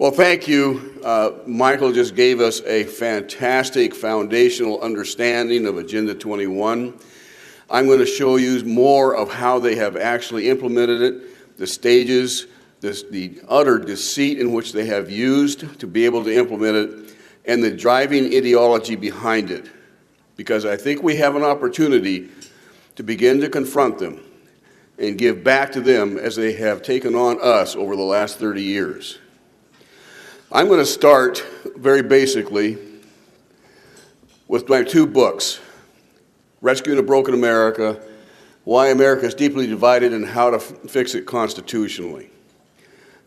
Well, thank you. Michael just gave us a fantastic foundational understanding of Agenda 21. I'm going to show you more of how they have actually implemented it, the stages, the utter deceit in which they have used to be able to implement it, and the driving ideology behind it. Because I think we have an opportunity to begin to confront them and give back to them as they have taken on us over the last 30 years. I'm going to start very basically with my two books, Rescuing a Broken America, Why America is Deeply Divided and How to Fix It Constitutionally.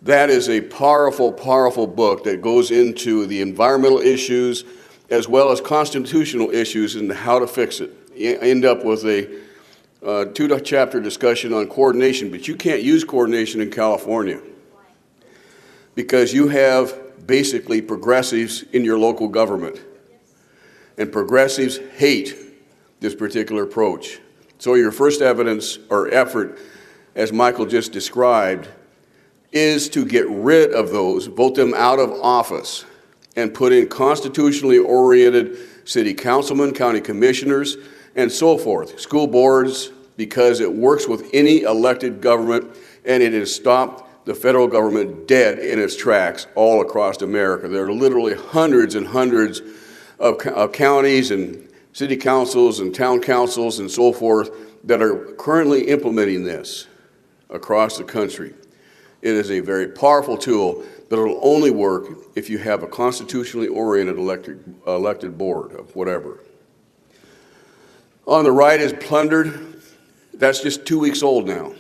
That is a powerful, powerful book that goes into the environmental issues as well as constitutional issues and how to fix it. You end up with a two-chapter discussion on coordination, but you can't use coordination in California because you have basically progressives in your local government. And progressives hate this particular approach. So your first evidence or effort, as Michael just described, is to get rid of those, vote them out of office, and put in constitutionally oriented city councilmen, county commissioners, and so forth, school boards, because it works with any elected government, and it has stopped the federal government dead in its tracks all across America. There are literally hundreds and hundreds of counties and city councils and town councils and so forth that are currently implementing this across the country. It is a very powerful tool, but it'll only work if you have a constitutionally oriented elected board of whatever. On the right is Plundered. That's just 2 weeks old now.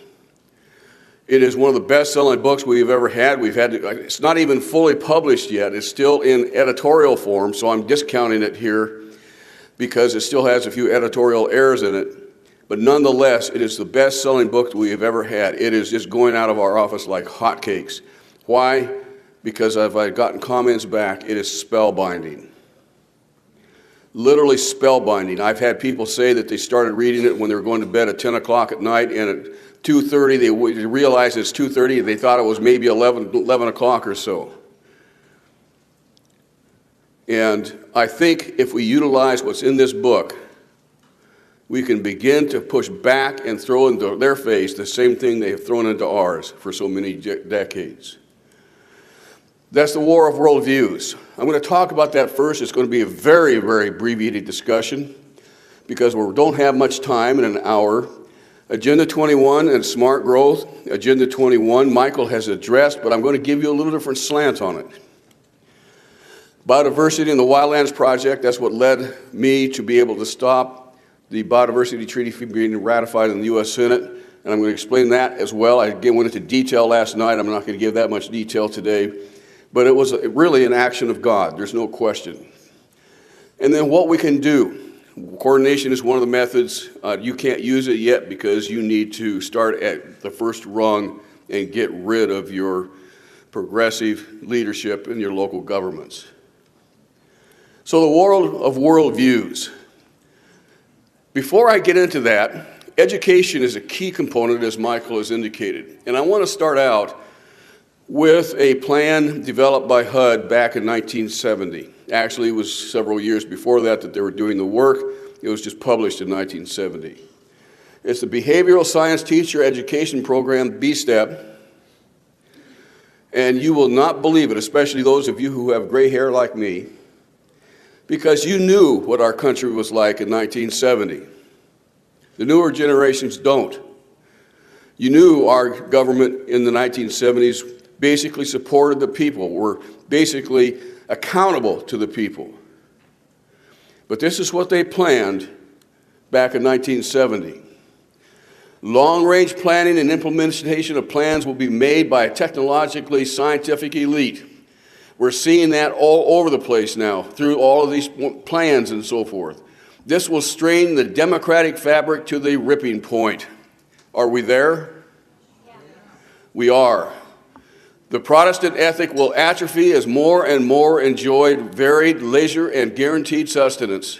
It is one of the best-selling books we've ever had. It's not even fully published yet. It's still in editorial form, so I'm discounting it here because it still has a few editorial errors in it. But nonetheless, it is the best-selling book we have ever had. It is just going out of our office like hotcakes. Why? Because I've gotten comments back, it is spellbinding. Literally spellbinding. I've had people say that they started reading it when they were going to bed at 10 o'clock at night, and at 2:30 they realized it's 2:30 and they thought it was maybe 11 o'clock or so. And I think if we utilize what's in this book, we can begin to push back and throw into their face the same thing they have thrown into ours for so many decades. That's the war of worldviews. I'm going to talk about that first. It's going to be a very, very abbreviated discussion because we don't have much time in an hour. Agenda 21 and smart growth. Agenda 21, Michael has addressed, but I'm going to give you a little different slant on it. Biodiversity and the Wildlands Project, that's what led me to be able to stop the Biodiversity Treaty from being ratified in the U.S. Senate, and I'm going to explain that as well. I again went into detail last night. I'm not going to give that much detail today, but it was really an action of God. There's no question. And then what we can do. Coordination is one of the methods. You can't use it yet because you need to start at the first rung and get rid of your progressive leadership in your local governments. So the world of worldviews. Before I get into that, education is a key component, as Michael has indicated. And I want to start out with a plan developed by HUD back in 1970. Actually, it was several years before that they were doing the work. It was just published in 1970. It's the Behavioral Science Teacher Education Program, B-STEP. And you will not believe it, especially those of you who have gray hair like me, because you knew what our country was like in 1970. The newer generations don't. You knew our government in the 1970s basically supported the people, were basically accountable to the people. But this is what they planned back in 1970. Long-range planning and implementation of plans will be made by a technologically scientific elite. We're seeing that all over the place now through all of these plans and so forth. This will strain the democratic fabric to the ripping point. Are we there? Yeah. We are. The Protestant ethic will atrophy as more and more enjoyed varied leisure and guaranteed sustenance.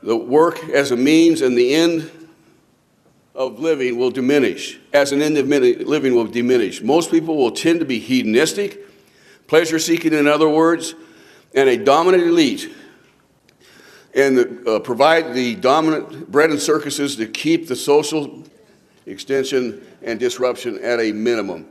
The work as a means and the end of living will diminish. As an end of living will diminish. Most people will tend to be hedonistic, Pleasure-seeking, in other words, and a dominant elite, and provide the dominant bread and circuses to keep the social extension and disruption at a minimum.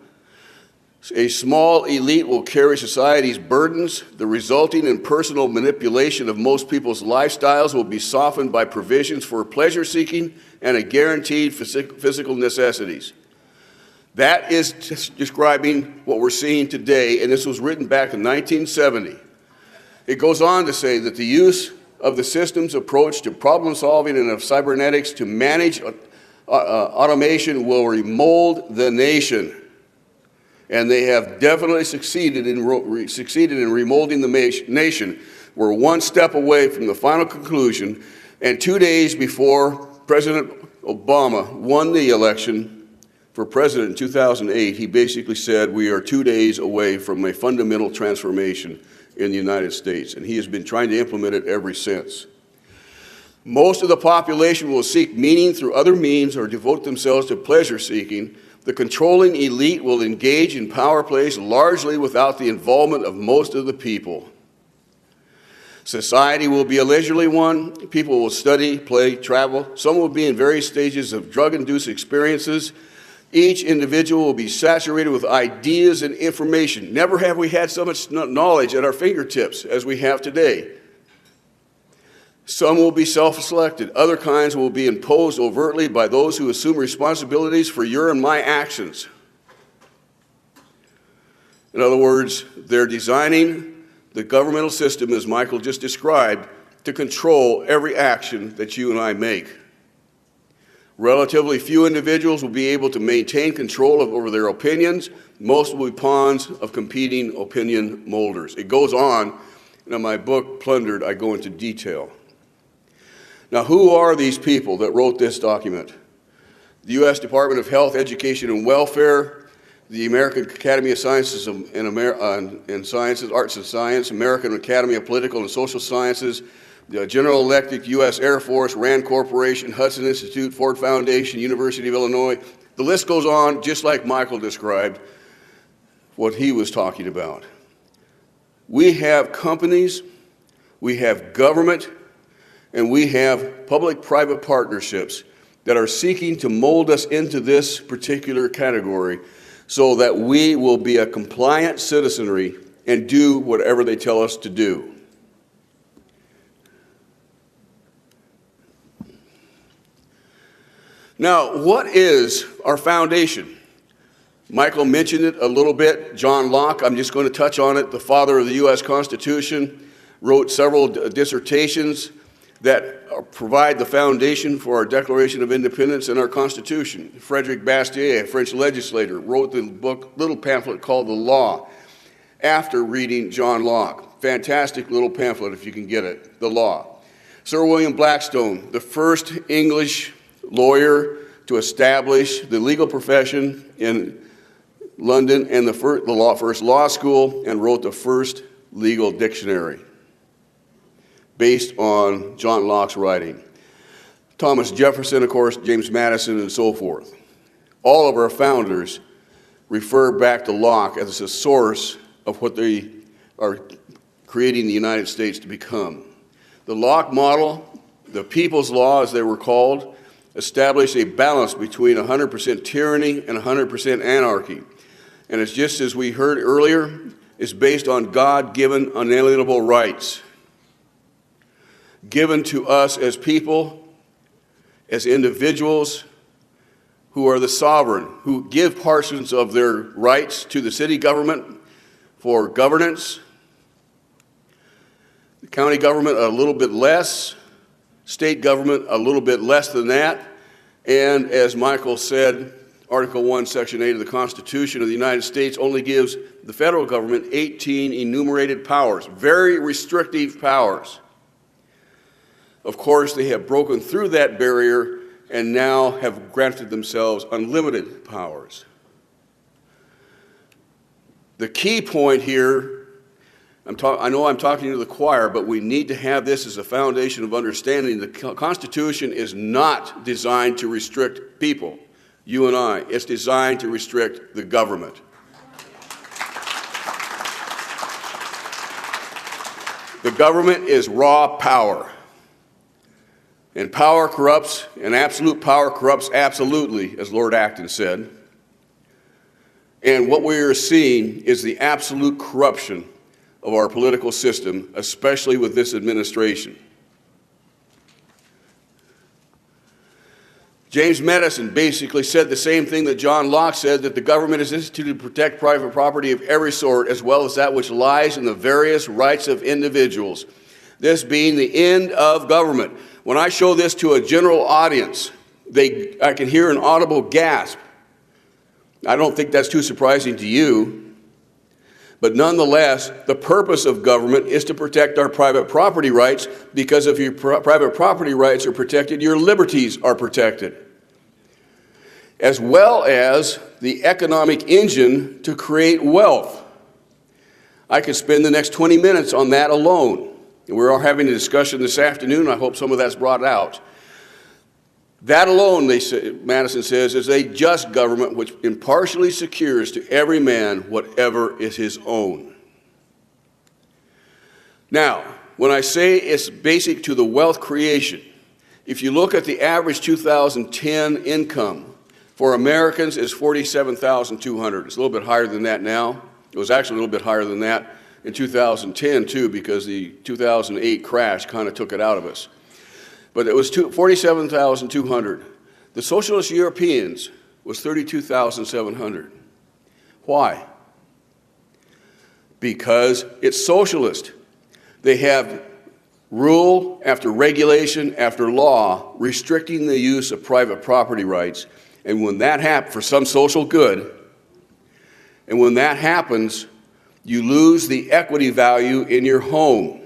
A small elite will carry society's burdens. The resulting and personal manipulation of most people's lifestyles will be softened by provisions for pleasure-seeking and a guaranteed physical necessities. That is describing what we're seeing today, and this was written back in 1970. It goes on to say that the use of the system's approach to problem solving and of cybernetics to manage automation will remold the nation. And they have definitely succeeded in remolding the nation. We're one step away from the final conclusion, and 2 days before President Obama won the election for president in 2008, he basically said we are 2 days away from a fundamental transformation in the United States, and he has been trying to implement it ever since. Most of the population will seek meaning through other means or devote themselves to pleasure-seeking. The controlling elite will engage in power plays largely without the involvement of most of the people. Society will be a leisurely one. People will study, play, travel. Some will be in various stages of drug-induced experiences. Each individual will be saturated with ideas and information. Never have we had so much knowledge at our fingertips as we have today. Some will be self-selected. Other kinds will be imposed overtly by those who assume responsibilities for your and my actions. In other words, they're designing the governmental system, as Michael just described, to control every action that you and I make. Relatively few individuals will be able to maintain control over their opinions. Most will be pawns of competing opinion molders. It goes on, and in my book, Plundered, I go into detail. Now, who are these people that wrote this document? The U.S. Department of Health, Education, and Welfare, the American Academy of Sciences and Sciences, Arts and Science, American Academy of Political and Social Sciences, the General Electric, U.S. Air Force, RAND Corporation, Hudson Institute, Ford Foundation, University of Illinois. The list goes on, just like Michael described what he was talking about. We have companies, we have government, and we have public-private partnerships that are seeking to mold us into this particular category so that we will be a compliant citizenry and do whatever they tell us to do. Now, what is our foundation? Michael mentioned it a little bit. John Locke, I'm just going to touch on it, the father of the U.S. Constitution, wrote several dissertations that provide the foundation for our Declaration of Independence and our Constitution. Frederick Bastiat, a French legislator, wrote the little pamphlet called The Law after reading John Locke. Fantastic little pamphlet if you can get it, The Law. Sir William Blackstone, the first English lawyer to establish the legal profession in London and the first law school, and wrote the first legal dictionary based on John Locke's writing. Thomas Jefferson, of course, James Madison, and so forth. All of our founders refer back to Locke as a source of what they are creating the United States to become. The Locke model, the People's Law as they were called, established a balance between 100% tyranny and 100% anarchy. And it's just as we heard earlier, it's based on God-given unalienable rights given to us as people, as individuals who are the sovereign, who give portions of their rights to the city government for governance, the county government a little bit less, state government a little bit less than that, and as Michael said, Article 1, Section 8 of the Constitution of the United States only gives the federal government 18 enumerated powers, very restrictive powers. Of course, they have broken through that barrier and now have granted themselves unlimited powers. The key point here, I know I'm talking to the choir, but we need to have this as a foundation of understanding. The Constitution is not designed to restrict people, you and I. It's designed to restrict the government. The government is raw power. And power corrupts, and absolute power corrupts absolutely, as Lord Acton said. And what we are seeing is the absolute corruption of our political system, especially with this administration. James Madison basically said the same thing that John Locke said, that the government is instituted to protect private property of every sort, as well as that which lies in the various rights of individuals. This being the end of government. When I show this to a general audience, I can hear an audible gasp. I don't think that's too surprising to you. But nonetheless, the purpose of government is to protect our private property rights, because if your private property rights are protected, your liberties are protected, as well as the economic engine to create wealth. I could spend the next 20 minutes on that alone. And we're all having a discussion this afternoon. I hope some of that's brought out. That alone, Madison says, is a just government which impartially secures to every man whatever is his own. Now, when I say it's basic to the wealth creation, if you look at the average 2010 income for Americans is $47,200. It's a little bit higher than that now. It was actually a little bit higher than that in 2010 too, because the 2008 crash kind of took it out of us. But it was $47,200. The socialist Europeans was $32,700. Why? Because it's socialist. They have rule after regulation after law restricting the use of private property rights. And when that happens, for some social good, and when that happens, you lose the equity value in your home.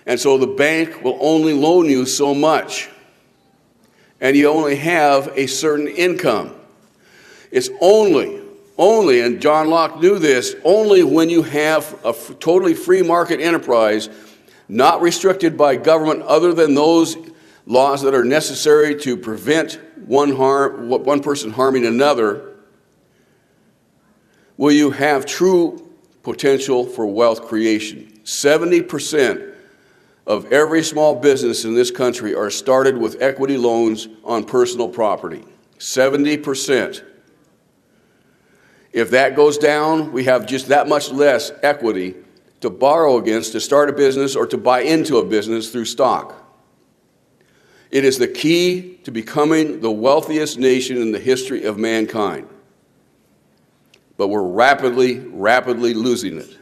And so the bank will only loan you so much. And you only have a certain income. It's only, and John Locke knew this, only when you have a totally free market enterprise, not restricted by government other than those laws that are necessary to prevent one person harming another, will you have true potential for wealth creation. 70% of every small business in this country are started with equity loans on personal property. 70%. If that goes down, we have just that much less equity to borrow against to start a business or to buy into a business through stock. It is the key to becoming the wealthiest nation in the history of mankind. But we're rapidly losing it.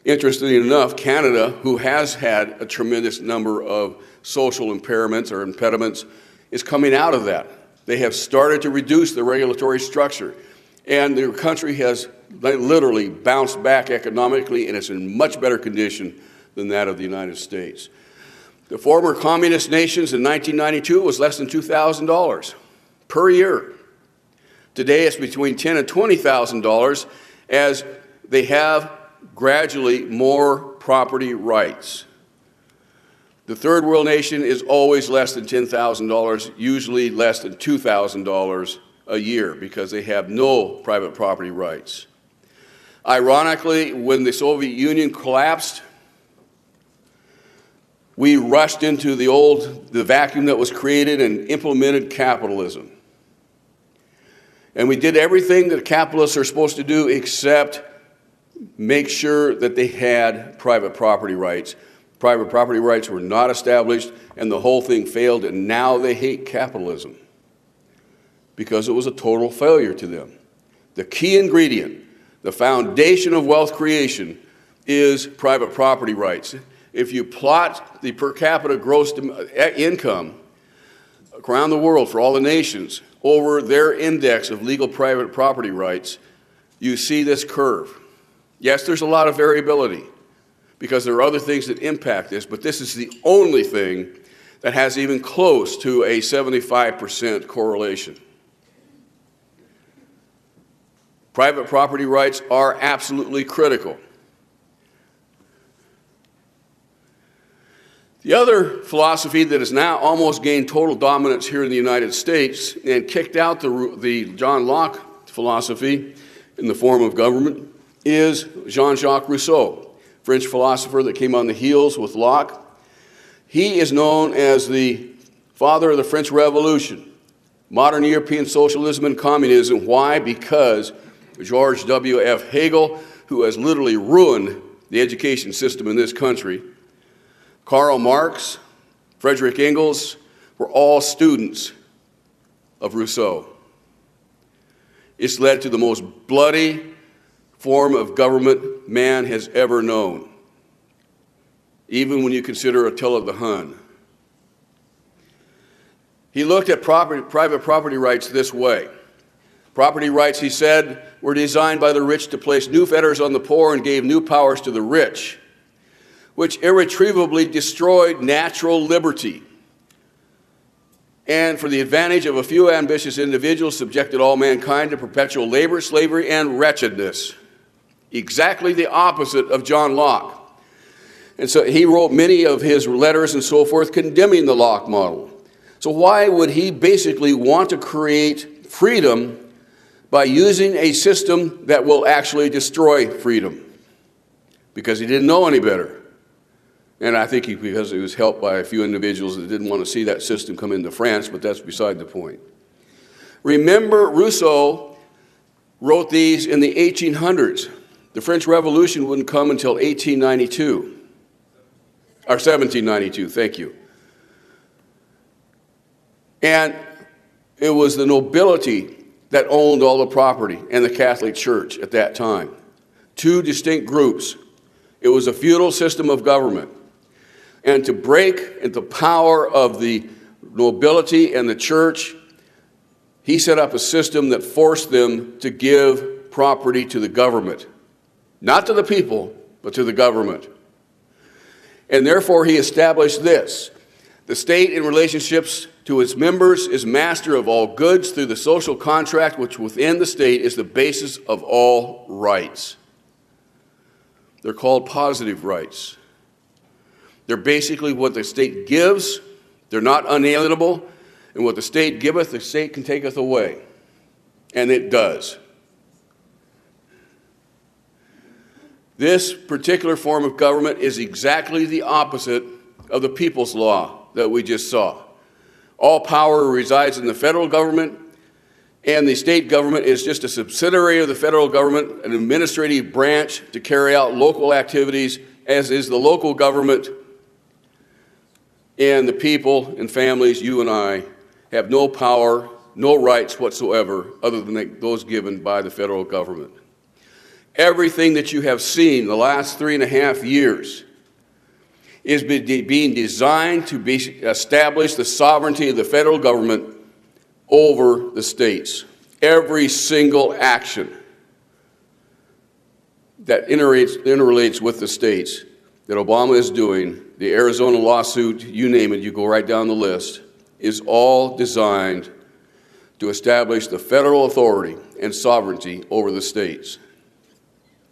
Interestingly enough, Canada, who has had a tremendous number of social impairments or impediments, is coming out of that. They have started to reduce the regulatory structure, and their country has literally bounced back economically, and it's in much better condition than that of the United States. The former communist nations in 1992 was less than $2,000 per year. Today it's between $10,000 and $20,000 as they have gradually more property rights. The third world nation is always less than $10,000, usually less than $2,000 a year because they have no private property rights. Ironically, when the Soviet Union collapsed, we rushed into the vacuum that was created and implemented capitalism. And we did everything that capitalists are supposed to do except make sure that they had private property rights. Private property rights were not established, and the whole thing failed, and now they hate capitalism because it was a total failure to them. The key ingredient, the foundation of wealth creation, is private property rights. If you plot the per capita gross income around the world for all the nations over their index of legal private property rights, you see this curve. Yes, there's a lot of variability because there are other things that impact this, but this is the only thing that has even close to a 75% correlation. Private property rights are absolutely critical. The other philosophy that has now almost gained total dominance here in the United States and kicked out the John Locke philosophy in the form of government is Jean-Jacques Rousseau, French philosopher that came on the heels with Locke. He is known as the father of the French Revolution, modern European socialism and communism. Why? Because George W.F. Hegel, who has literally ruined the education system in this country, Karl Marx, Frederick Engels, were all students of Rousseau. It's led to the most bloody form of government man has ever known, even when you consider Attila the Hun. He looked at private property rights this way. Property rights, he said, were designed by the rich to place new fetters on the poor and gave new powers to the rich, which irretrievably destroyed natural liberty, and for the advantage of a few ambitious individuals subjected all mankind to perpetual labor, slavery, and wretchedness. Exactly the opposite of John Locke. And so he wrote many of his letters and so forth condemning the Locke model. So why would he basically want to create freedom by using a system that will actually destroy freedom? Because he didn't know any better. And I think because he was helped by a few individuals that didn't want to see that system come into France, but that's beside the point. Remember, Rousseau wrote these in the 1800s. The French Revolution wouldn't come until 1892, or 1792, thank you. And it was the nobility that owned all the property and the Catholic Church at that time. Two distinct groups. It was a feudal system of government. And to break the power of the nobility and the church, he set up a system that forced them to give property to the government. Not to the people, but to the government. And therefore he established this: the state in relationships to its members is master of all goods through the social contract, which within the state is the basis of all rights. They're called positive rights. They're basically what the state gives. They're not unalienable. And what the state giveth, the state can taketh away. And it does. This particular form of government is exactly the opposite of the people's law that we just saw. All power resides in the federal government, and the state government is just a subsidiary of the federal government, an administrative branch to carry out local activities, as is the local government. And the people and families, you and I, have no power, no rights whatsoever other than those given by the federal government. Everything that you have seen the last 3.5 years is being designed to establish the sovereignty of the federal government over the states. Every single action that interrelates with the states that Obama is doing, the Arizona lawsuit, you name it, you go right down the list, is all designed to establish the federal authority and sovereignty over the states.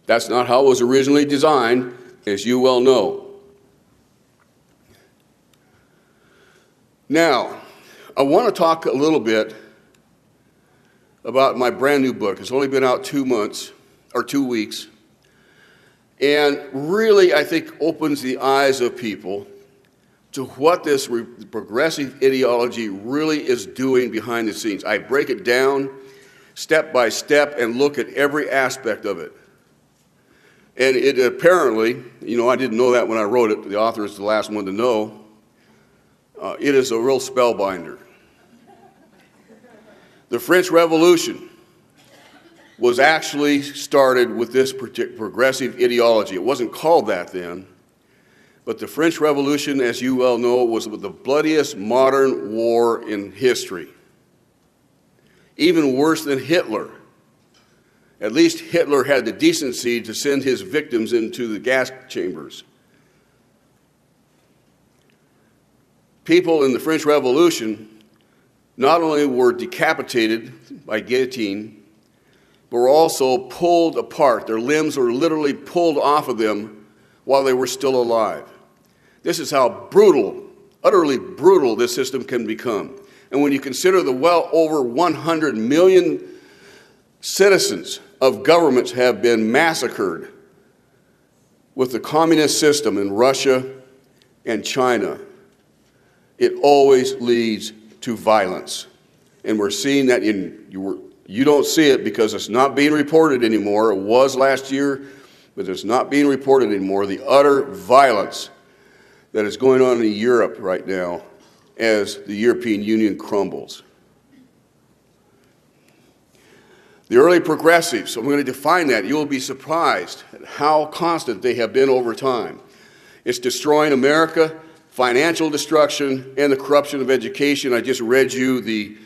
That's not how it was originally designed, as you well know. Now, I want to talk a little bit about my brand new book. It's only been out 2 months, or 2 weeks. And really, I think, opens the eyes of people to what this progressive ideology really is doing behind the scenes. I break it down step by step and look at every aspect of it. And it apparently, I didn't know that when I wrote it. The author is the last one to know. It is a real spellbinder. The French Revolution was actually started with this progressive ideology. It wasn't called that then, but the French Revolution, as you well know, was the bloodiest modern war in history. Even worse than Hitler. At least Hitler had the decency to send his victims into the gas chambers. People in the French Revolution not only were decapitated by guillotine, but were also pulled apart. Their limbs were literally pulled off of them while they were still alive. This is how brutal, utterly brutal this system can become. And when you consider the well over 100 million citizens of governments have been massacred with the communist system in Russia and China, it always leads to violence. And we're seeing that you don't see it because it's not being reported anymore. It was last year, but it's not being reported anymore. The utter violence that is going on in Europe right now as the European Union crumbles. The early progressives, I'm going to define that. You will be surprised at how constant they have been over time. It's destroying America, financial destruction, and the corruption of education. I just read you the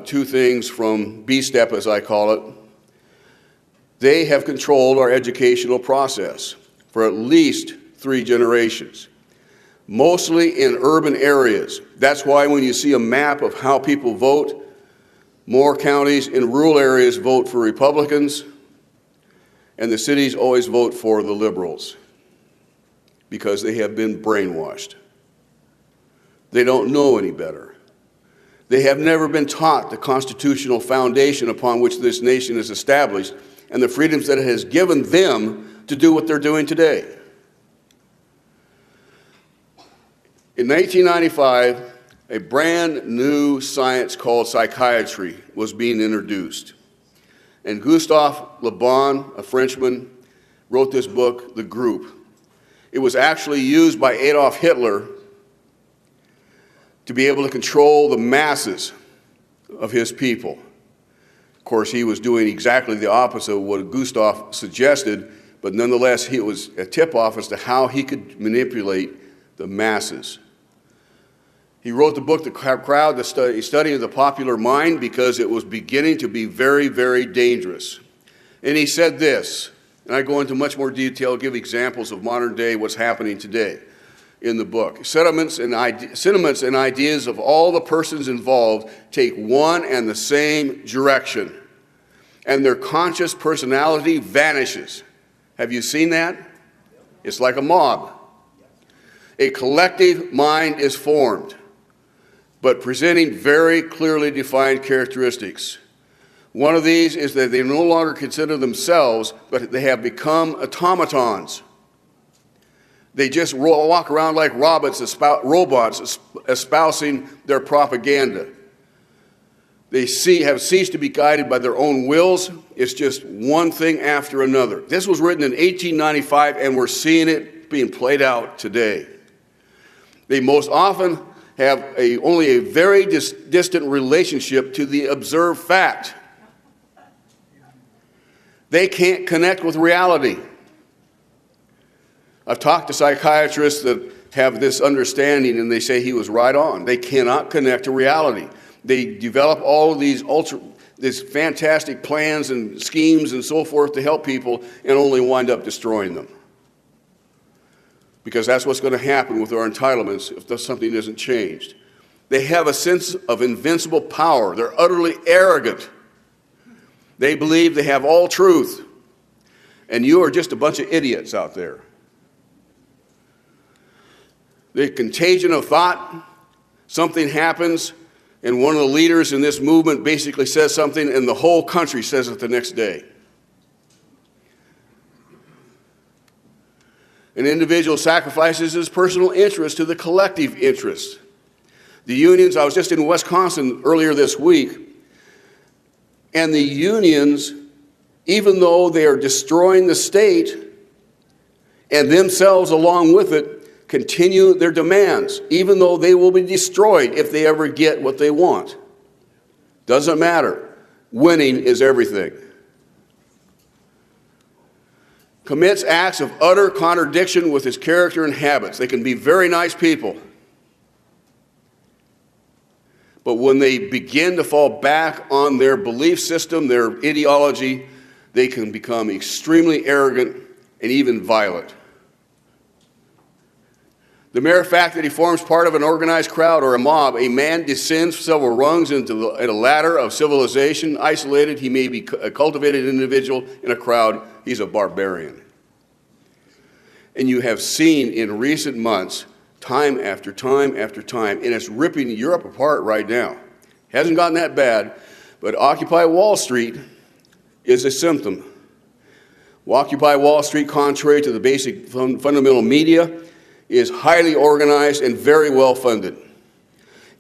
two things from B-Step, as I call it. They have controlled our educational process for at least 3 generations, mostly in urban areas. That's why when you see a map of how people vote, more counties in rural areas vote for Republicans, and the cities always vote for the liberals because they have been brainwashed. They don't know any better. They have never been taught the constitutional foundation upon which this nation is established and the freedoms that it has given them to do what they're doing today. In 1995, a brand new science called psychiatry was being introduced. And Gustave Le Bon, a Frenchman, wrote this book, The Group. It was actually used by Adolf Hitler to be able to control the masses of his people. Of course, he was doing exactly the opposite of what Gustave suggested, but nonetheless, it was a tip-off as to how he could manipulate the masses. He wrote the book, The Crowd, the Study of the Popular Mind, because it was beginning to be very, very dangerous. And he said this, and I go into much more detail, give examples of modern day what's happening today in the book. Sentiments and ideas of all the persons involved take one and the same direction, and their conscious personality vanishes. Have you seen that? It's like a mob. A collective mind is formed, but presenting very clearly defined characteristics. One of these is that they no longer consider themselves, but they have become automatons. They just walk around like robots espousing their propaganda. They have ceased to be guided by their own wills. It's just one thing after another. This was written in 1895, and we're seeing it being played out today. They most often have only a very distant relationship to the observed fact. They can't connect with reality. I've talked to psychiatrists that have this understanding, and they say he was right on. They cannot connect to reality. They develop all of these fantastic plans and schemes and so forth to help people and only wind up destroying them. Because that's what's going to happen with our entitlements if something isn't changed. They have a sense of invincible power. They're utterly arrogant. They believe they have all truth, and you are just a bunch of idiots out there. The contagion of thought, something happens, and one of the leaders in this movement basically says something, and the whole country says it the next day. An individual sacrifices his personal interest to the collective interest. The unions, I was just in Wisconsin earlier this week, and the unions, even though they are destroying the state and themselves along with it, continue their demands, even though they will be destroyed if they ever get what they want. Doesn't matter. Winning is everything. Commits acts of utter contradiction with his character and habits. They can be very nice people. But when they begin to fall back on their belief system, their ideology, they can become extremely arrogant and even violent. The mere fact that he forms part of an organized crowd or a mob, a man descends several rungs into a ladder of civilization. Isolated, he may be a cultivated individual in a crowd. He's a barbarian. And you have seen in recent months, time after time after time, and it's ripping Europe apart right now. Hasn't gotten that bad, but Occupy Wall Street is a symptom. Occupy Wall Street, contrary to the basic fundamental media, is highly organized and very well funded.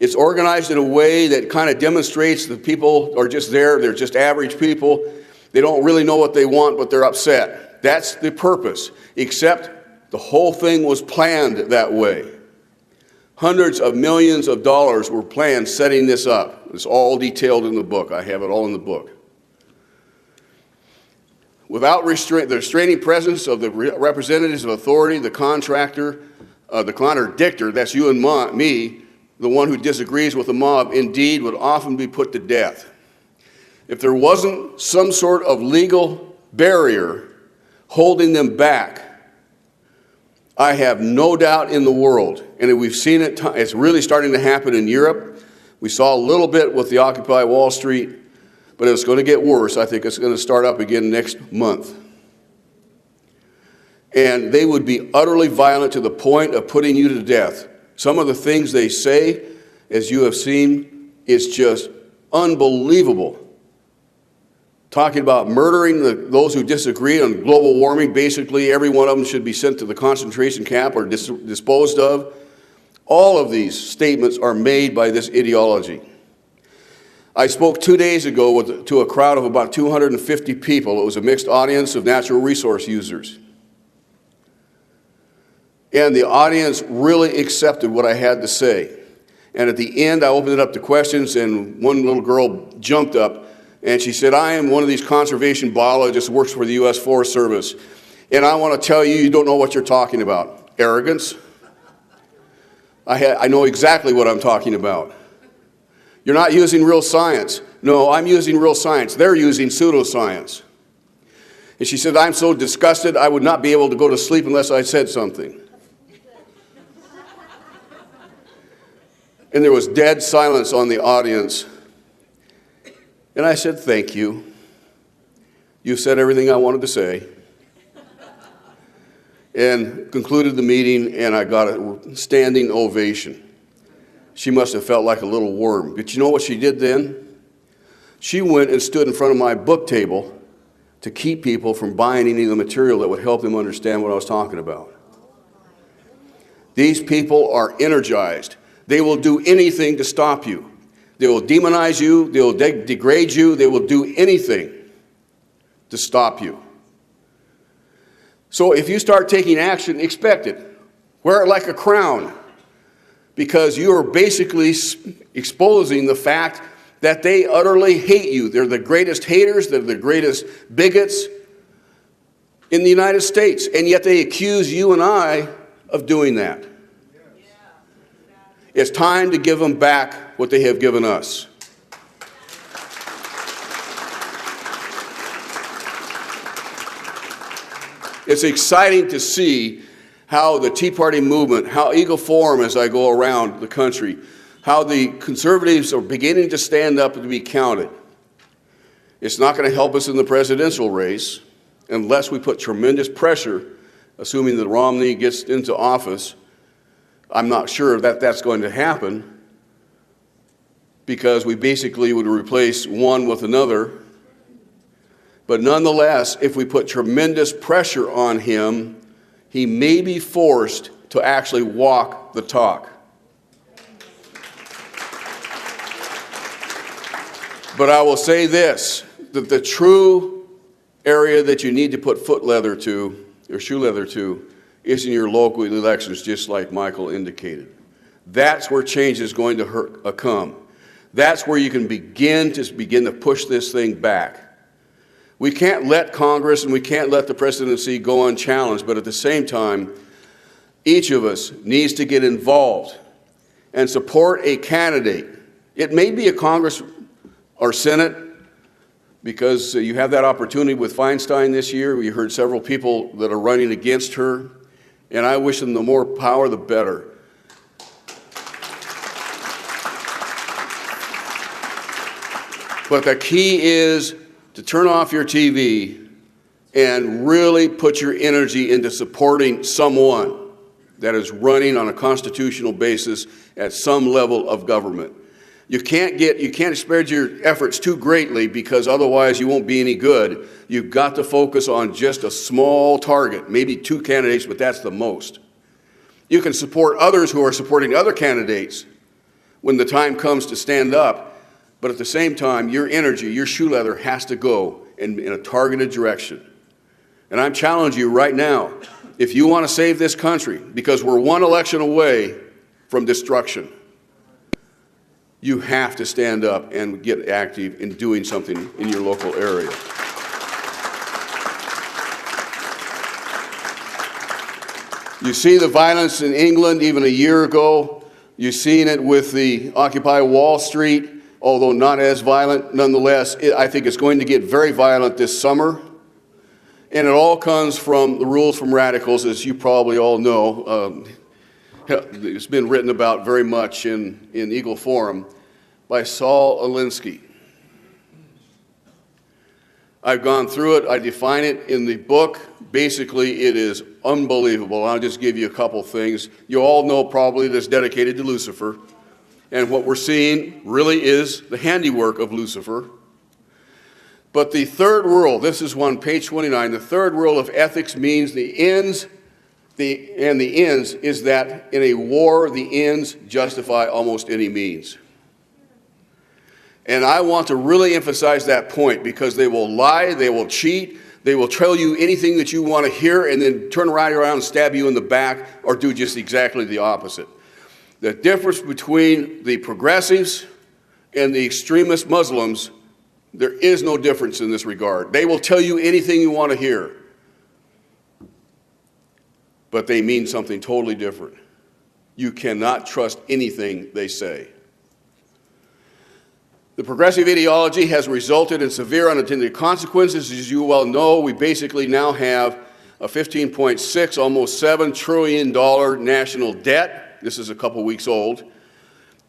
It's organized in a way that kind of demonstrates the people are just there, they're just average people. They don't really know what they want, but they're upset. That's the purpose, except the whole thing was planned that way. Hundreds of millions of dollars were planned setting this up. It's all detailed in the book. I have it all in the book. Without the restraining presence of the representatives of authority, the contractor, the contradictor, that's you and me, the one who disagrees with the mob, indeed would often be put to death. If there wasn't some sort of legal barrier holding them back, I have no doubt in the world, and we've seen it, it's really starting to happen in Europe. We saw a little bit with the Occupy Wall Street, but it's going to get worse. I think it's going to start up again next month. And they would be utterly violent to the point of putting you to death. Some of the things they say, as you have seen, is just unbelievable. Talking about murdering those who disagree on global warming, basically every one of them should be sent to the concentration camp or disposed of. All of these statements are made by this ideology. I spoke 2 days ago to a crowd of about 250 people. It was a mixed audience of natural resource users. And the audience really accepted what I had to say. And at the end, I opened it up to questions, and one little girl jumped up, and she said, I am one of these conservation biologists who works for the U.S. Forest Service, and I want to tell you, you don't know what you're talking about. Arrogance. I know exactly what I'm talking about. You're not using real science. No, I'm using real science. They're using pseudoscience. And she said, I'm so disgusted, I would not be able to go to sleep unless I said something. And there was dead silence on the audience. And I said, thank you. You said everything I wanted to say. And concluded the meeting, and I got a standing ovation. She must have felt like a little worm. But you know what she did then? She went and stood in front of my book table to keep people from buying any of the material that would help them understand what I was talking about. These people are energized. They will do anything to stop you. They will demonize you. They will degrade you. They will do anything to stop you. So if you start taking action, expect it. Wear it like a crown, because you are basically exposing the fact that they utterly hate you. They're the greatest haters. They're the greatest bigots in the United States, and yet they accuse you and I of doing that. It's time to give them back what they have given us. It's exciting to see how the Tea Party movement, how Eagle Forum as I go around the country, how the conservatives are beginning to stand up and to be counted. It's not going to help us in the presidential race unless we put tremendous pressure, assuming that Romney gets into office. I'm not sure that that's going to happen, because we basically would replace one with another. But nonetheless, if we put tremendous pressure on him, he may be forced to actually walk the talk. But I will say this, that the true area that you need to put foot leather to, or shoe leather to, is in your local elections, just like Michael indicated. That's where change is going to come. That's where you can begin to push this thing back. We can't let Congress and we can't let the presidency go unchallenged, but at the same time, each of us needs to get involved and support a candidate. It may be a Congress or Senate, because you have that opportunity with Feinstein this year. We heard several people that are running against her, and I wish them the more power, the better. But the key is to turn off your TV and really put your energy into supporting someone that is running on a constitutional basis at some level of government. You can't spread your efforts too greatly because otherwise you won't be any good. You've got to focus on just a small target, maybe 2 candidates, but that's the most. You can support others who are supporting other candidates when the time comes to stand up, but at the same time, your energy, your shoe leather has to go in a targeted direction. And I'm challenging you right now, if you want to save this country, because we're one election away from destruction, you have to stand up and get active in doing something in your local area. You see the violence in England even a year ago. You've seen it with the Occupy Wall Street, although not as violent. Nonetheless, I think it's going to get very violent this summer. And it all comes from the rules from radicals, as you probably all know. It's been written about very much in Eagle Forum by Saul Alinsky. I've gone through it. I define it in the book. Basically, it is unbelievable. I'll just give you a couple things. You all know probably that it's dedicated to Lucifer. And what we're seeing really is the handiwork of Lucifer. But the third rule, this is on page 29, the third rule of ethics means the ends is that in a war, the ends justify almost any means. And I want to really emphasize that point because they will lie, they will cheat, they will tell you anything that you want to hear and then turn right around and stab you in the back or do just exactly the opposite. The difference between the progressives and the extremist Muslims, there is no difference in this regard. They will tell you anything you want to hear, but they mean something totally different. You cannot trust anything they say. The progressive ideology has resulted in severe unintended consequences. As you well know, we basically now have a $15.6, almost $7 trillion national debt. This is a couple weeks old,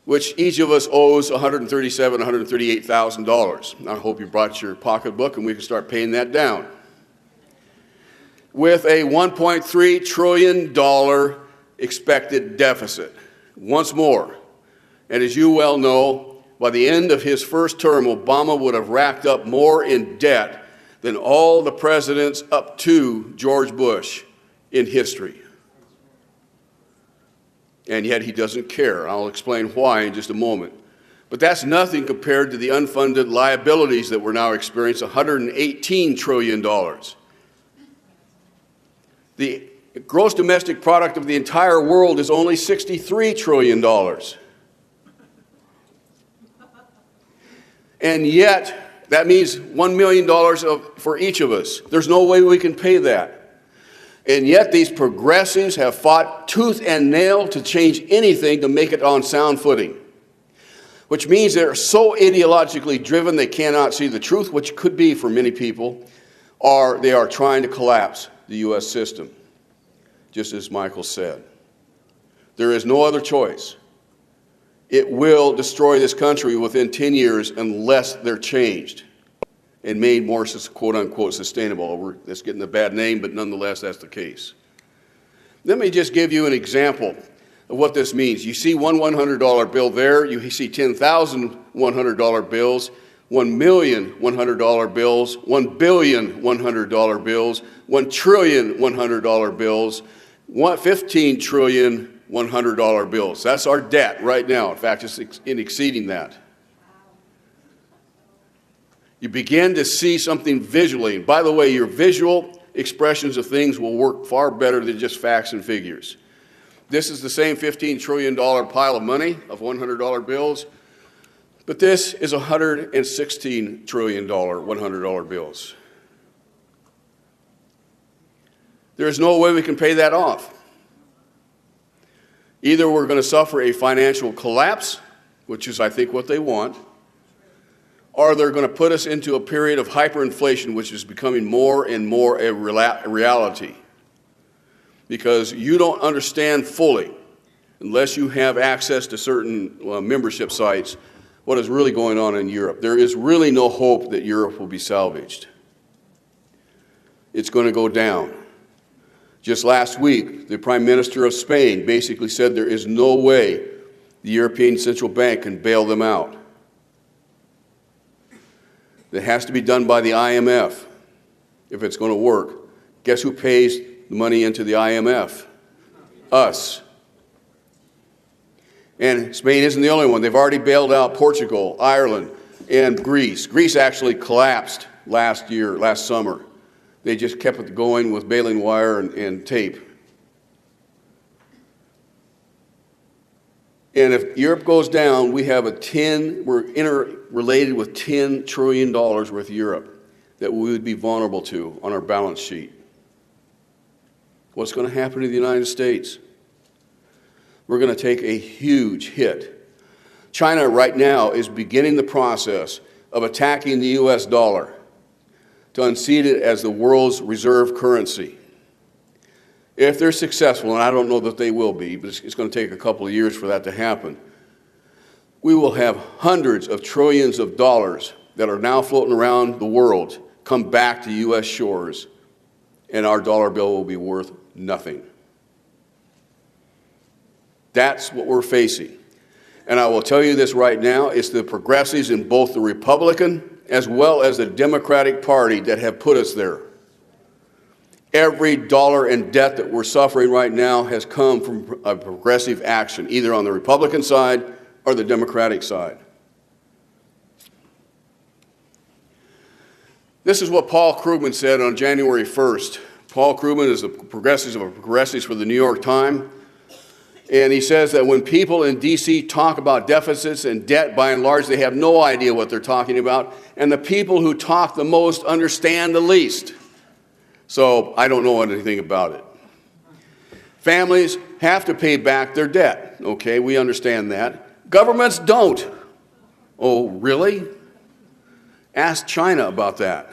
which each of us owes $137,000, $138,000. I hope you brought your pocketbook and we can start paying that down. With a $1.3 trillion expected deficit. Once more, and as you well know, by the end of his first term, Obama would have racked up more in debt than all the presidents up to George Bush in history. And yet he doesn't care. I'll explain why in just a moment. But that's nothing compared to the unfunded liabilities that we're now experiencing, $118 trillion. The gross domestic product of the entire world is only $63 trillion. And yet, that means $1 million for each of us. There's no way we can pay that. And yet, these progressives have fought tooth and nail to change anything to make it on sound footing, which means they're so ideologically driven they cannot see the truth, which could be for many people, or they are trying to collapse the U.S. system, just as Michael said. There is no other choice. It will destroy this country within 10 years unless they're changed and made more quote-unquote sustainable. That's getting a bad name, but nonetheless, that's the case. Let me just give you an example of what this means. You see one $100 bill there. You see 10,000 $100 bills, 1 million $100 bills, 1 billion $100 bills, 1 trillion $100 bills, 15 trillion $100 bills. That's our debt right now. In fact, it's exceeding that. You begin to see something visually. And by the way, your visual expressions of things will work far better than just facts and figures. This is the same $15 trillion pile of money of $100 bills, but this is $116 trillion $100 bills. There is no way we can pay that off. Either we're going to suffer a financial collapse, which is, I think, what they want, or they're going to put us into a period of hyperinflation, which is becoming more and more a reality. Because you don't understand fully, unless you have access to certain membership sites, what is really going on in Europe. There is really no hope that Europe will be salvaged. It's going to go down. Just last week, the Prime Minister of Spain basically said there is no way the European Central Bank can bail them out. It has to be done by the IMF if it's going to work. Guess who pays the money into the IMF? Us. And Spain isn't the only one. They've already bailed out Portugal, Ireland, and Greece. Greece actually collapsed last summer. They just kept it going with baling wire and tape. And if Europe goes down, we're interrelated with $10 trillion worth of Europe that we would be vulnerable to on our balance sheet. What's going to happen to the United States? We're going to take a huge hit. China right now is beginning the process of attacking the US dollar to unseat it as the world's reserve currency. If they're successful, and I don't know that they will be, but it's going to take a couple of years for that to happen, we will have hundreds of trillions of dollars that are now floating around the world come back to US shores, and our dollar bill will be worth nothing. That's what we're facing. And I will tell you this right now, it's the progressives in both the Republican as well as the Democratic Party that have put us there. Every dollar in debt that we're suffering right now has come from a progressive action, either on the Republican side or the Democratic side. This is what Paul Krugman said on January 1st. Paul Krugman is the progressives for the New York Times. And he says that when people in D.C. talk about deficits and debt, by and large, they have no idea what they're talking about. And the people who talk the most understand the least. So I don't know anything about it. Families have to pay back their debt. Okay, we understand that. Governments don't. Oh, really? Ask China about that.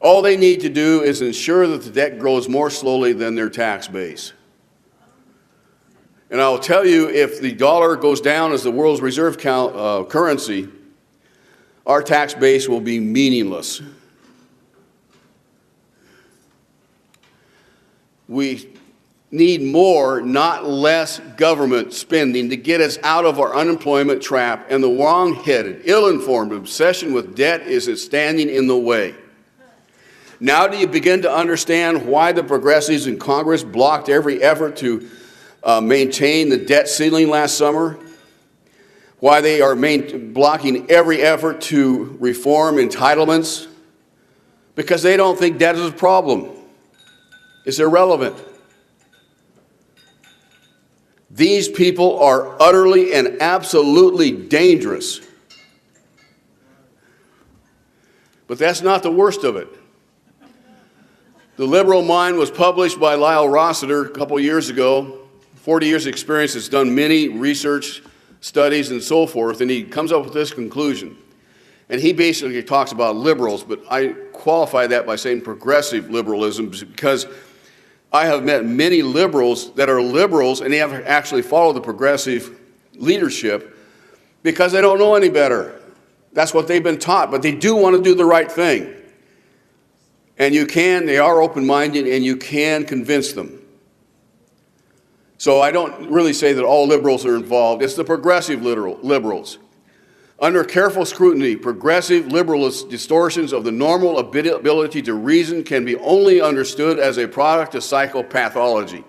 All they need to do is ensure that the debt grows more slowly than their tax base. And I'll tell you, if the dollar goes down as the world's reserve currency, our tax base will be meaningless. We need more, not less, government spending to get us out of our unemployment trap, and the wrong-headed, ill-informed obsession with debt is standing in the way. Now do you begin to understand why the progressives in Congress blocked every effort to maintain the debt ceiling last summer? Why they are blocking every effort to reform entitlements? Because they don't think debt is a problem. It's irrelevant. These people are utterly and absolutely dangerous. But that's not the worst of it. The Liberal Mind was published by Lyle Rossiter a couple years ago. 40 years of experience, has done many research studies and so forth, and he comes up with this conclusion. And he basically talks about liberals, but I qualify that by saying progressive liberalism, because I have met many liberals that are liberals and they have actually followed the progressive leadership because they don't know any better. That's what they've been taught, but they do want to do the right thing. And they are open-minded, and you can convince them. So I don't really say that all liberals are involved. It's the progressive liberals. Under careful scrutiny, progressive liberalist distortions of the normal ability to reason can be only understood as a product of psychopathology.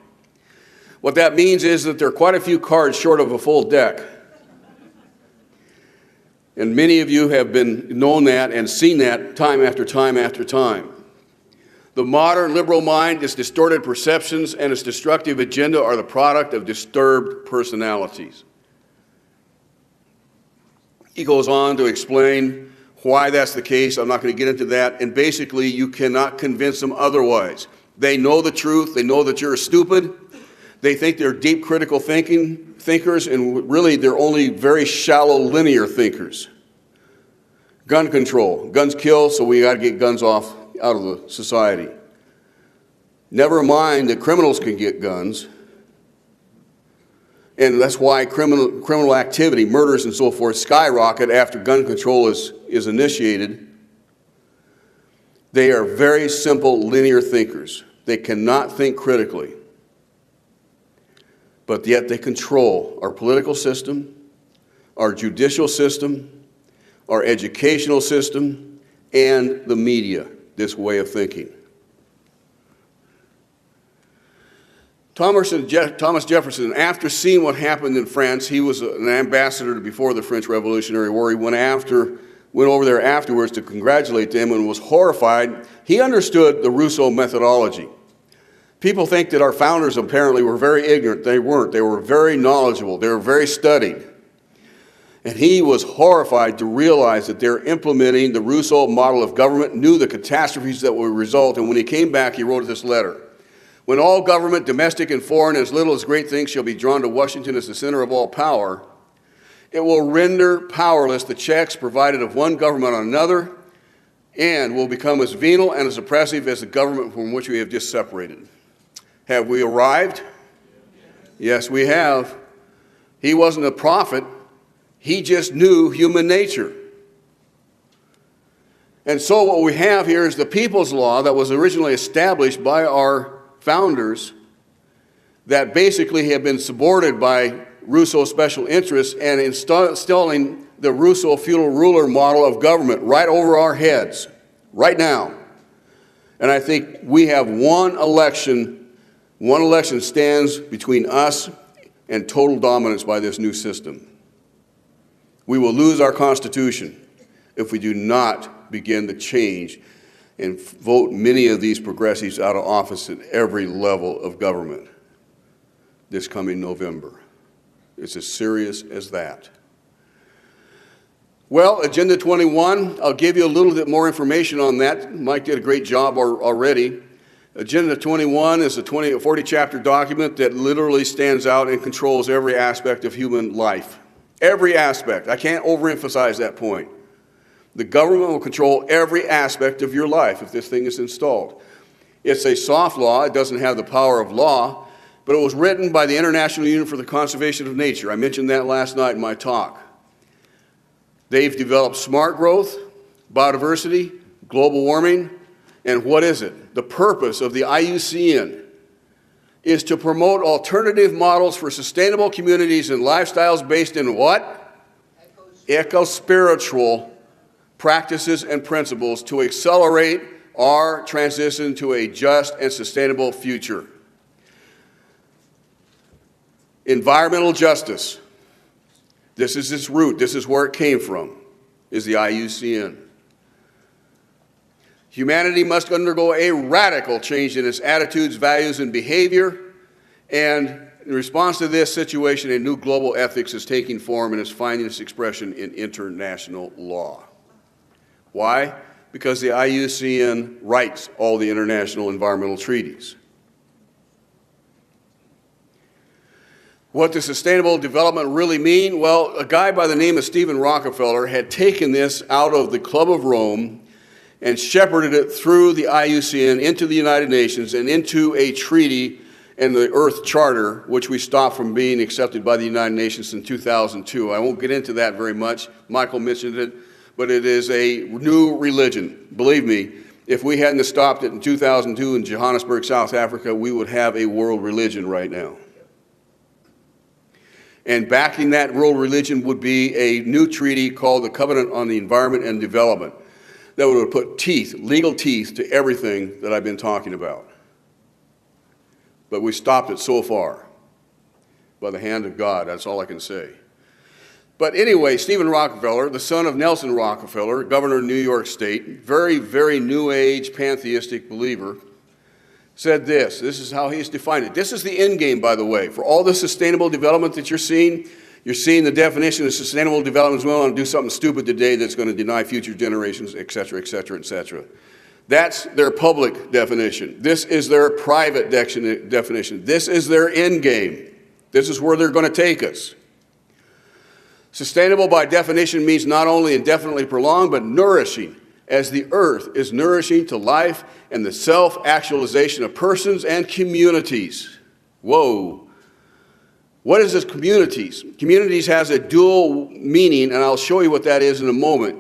What that means is that there are quite a few cards short of a full deck. And many of you have known that and seen that time after time after time. The modern liberal mind, its distorted perceptions, and its destructive agenda are the product of disturbed personalities. He goes on to explain why that's the case. I'm not going to get into that. And basically, you cannot convince them otherwise. They know the truth. They know that you're stupid. They think they're deep critical thinkers, and really they're only very shallow linear thinkers. Gun control. Guns kill, so we got to get guns out of the society. Never mind that criminals can get guns. And that's why criminal activity, murders and so forth, skyrocket after gun control is initiated. They are very simple linear thinkers. They cannot think critically. but yet they control our political system, our judicial system, our educational system, and the media, this way of thinking. Thomas Jefferson, after seeing what happened in France, he was an ambassador before the French Revolutionary War. He went over there afterwards to congratulate them and was horrified. He understood the Rousseau methodology. People think that our founders apparently were very ignorant. They weren't. They were very knowledgeable. They were very studied. And he was horrified to realize that they're implementing the Rousseau model of government, knew the catastrophes that would result, and when he came back, he wrote this letter. When all government, domestic and foreign, as little as great things, shall be drawn to Washington as the center of all power, it will render powerless the checks provided of one government on another, and will become as venal and as oppressive as the government from which we have just separated. Have we arrived? Yes, we have. He wasn't a prophet. He just knew human nature. And so what we have here is the People's Law that was originally established by our founders that basically have been subordinated by Rousseau's special interests and installing the Rousseau feudal ruler model of government right over our heads, right now. And I think we have one election stands between us and total dominance by this new system. We will lose our Constitution if we do not begin to change and vote many of these progressives out of office at every level of government this coming November. It's as serious as that. Well, Agenda 21, I'll give you a little bit more information on that. Mike did a great job already. Agenda 21 is a 40-chapter document that literally stands out and controls every aspect of human life. Every aspect. I can't overemphasize that point. The government will control every aspect of your life if this thing is installed. It's a soft law. It doesn't have the power of law, but it was written by the International Union for the Conservation of Nature. I mentioned that last night in my talk. They've developed smart growth, biodiversity, global warming, and what is it? The purpose of the IUCN is to promote alternative models for sustainable communities and lifestyles based in what? Eco-spiritual practices and principles to accelerate our transition to a just and sustainable future. Environmental justice. This is its root. This is where it came from, is the IUCN. Humanity must undergo a radical change in its attitudes, values, and behavior. And in response to this situation, a new global ethics is taking form and is finding its expression in international law. Why? Because the IUCN writes all the international environmental treaties. What does sustainable development really mean? Well, a guy by the name of Stephen Rockefeller had taken this out of the Club of Rome and shepherded it through the IUCN into the United Nations and into a treaty and the Earth Charter, which we stopped from being accepted by the United Nations in 2002. I won't get into that very much. Michael mentioned it, but it is a new religion. Believe me, if we hadn't stopped it in 2002 in Johannesburg, South Africa, we would have a world religion right now. And backing that world religion would be a new treaty called the Covenant on the Environment and Development that would put teeth, legal teeth, to everything that I've been talking about. But we stopped it so far by the hand of God. That's all I can say. But anyway, Stephen Rockefeller, the son of Nelson Rockefeller, governor of New York State, very, very new age pantheistic believer, said this. This is how he's defined it. This is the end game, by the way. For all the sustainable development that you're seeing the definition of sustainable development as well, and do something stupid today that's going to deny future generations, et cetera, et cetera, et cetera. That's their public definition. This is their private definition. This is their end game. This is where they're going to take us. Sustainable by definition means not only indefinitely prolonged, but nourishing, as the earth is nourishing to life and the self-actualization of persons and communities. Whoa. What is this communities? Communities has a dual meaning, and I'll show you what that is in a moment.